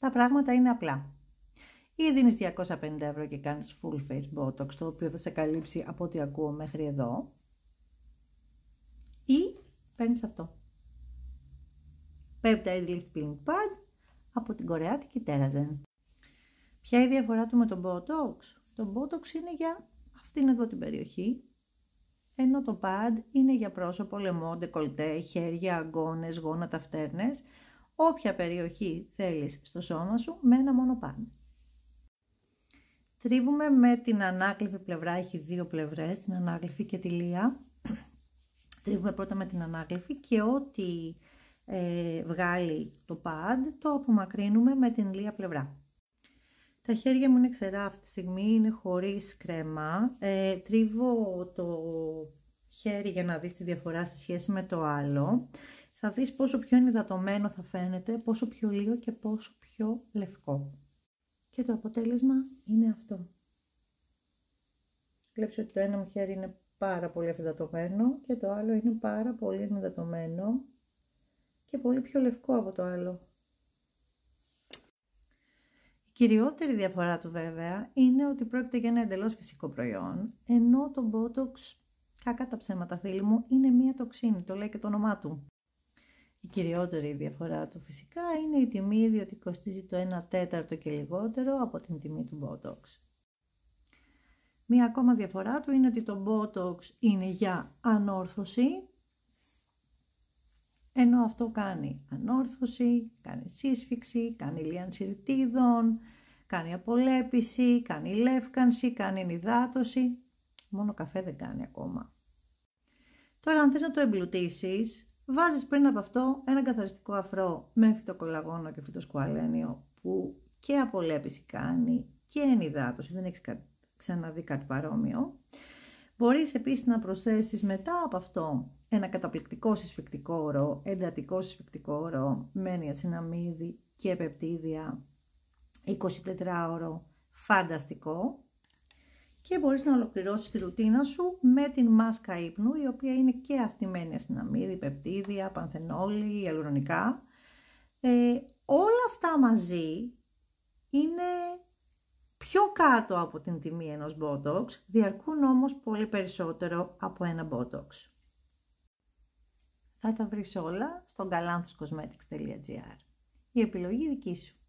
Τα πράγματα είναι απλά. Ή δίνεις 250 ευρώ και κάνεις full face botox, το οποίο θα σε καλύψει από ό,τι ακούω μέχρι εδώ. Ή παίρνεις αυτό. Peptide Lift Peeling Pad από την κορεάτικη Terazen. Ποια είναι η διαφορά του με τον Botox? Το Botox είναι για αυτήν εδώ την περιοχή, ενώ το pad είναι για πρόσωπο, λαιμό, ντεκολτέ, χέρια, αγκώνες, γόνατα, φτέρνες, όποια περιοχή θέλεις στο σώμα σου με ένα μόνο pad. Τρίβουμε με την ανάκληφη πλευρά, έχει δύο πλευρές, την ανάκληφη και τη λία. Τρίβουμε πρώτα με την ανάκληφη και ό,τι βγάλει το pad το απομακρύνουμε με την λία πλευρά. Τα χέρια μου είναι ξερά αυτή τη στιγμή, είναι χωρίς κρέμα. Τρίβω το χέρι για να δεις τη διαφορά σε σχέση με το άλλο. Θα δεις πόσο πιο ενυδατωμένο θα φαίνεται, πόσο πιο λίγο και πόσο πιο λευκό. Και το αποτέλεσμα είναι αυτό. Βλέπεις ότι το ένα μου χέρι είναι πάρα πολύ ενυδατωμένο και το άλλο είναι πάρα πολύ ενυδατωμένο και πολύ πιο λευκό από το άλλο. Η κυριότερη διαφορά του βέβαια είναι ότι πρόκειται για ένα εντελώς φυσικό προϊόν, ενώ το Botox, κακά τα ψέματα φίλοι μου, είναι μία τοξίνη, το λέει και το όνομά του. Η κυριότερη διαφορά του φυσικά είναι η τιμή, διότι κοστίζει το 1/4 και λιγότερο από την τιμή του Botox. Μία ακόμα διαφορά του είναι ότι το Botox είναι για ανόρθωση, ενώ αυτό κάνει ανόρθωση, κάνει σύσφυξη, κάνει λίανση ρητίδων, κάνει απολέπιση, κάνει λεύκανση, κάνει ενυδάτωση. Μόνο καφέ δεν κάνει ακόμα. Τώρα αν θες να το εμπλουτίσεις, βάζεις πριν από αυτό ένα καθαριστικό αφρό με φυτοκολαγόνο και φυτοσκουαλένιο που και απολέπιση κάνει και ενυδάτωση, δεν έχεις ξαναδεί κάτι παρόμοιο. Μπορείς επίσης να προσθέσεις μετά από αυτό ένα καταπληκτικό συσφυκτικό ορό, εντατικό συσφυκτικό ορό με νιασιναμίδι και πεπτίδια 24ωρο φανταστικό και μπορείς να ολοκληρώσεις τη ρουτίνα σου με την μάσκα ύπνου, η οποία είναι και αυτή με νιασιναμίδι, πεπτίδια, πανθενόλη, ιαλουρονικά. Όλα αυτά μαζί είναι πιο κάτω από την τιμή ενός Botox, διαρκούν όμως πολύ περισσότερο από ένα Botox. Θα τα βρεις όλα στο galanthoscosmetics.gr. Η επιλογή δική σου.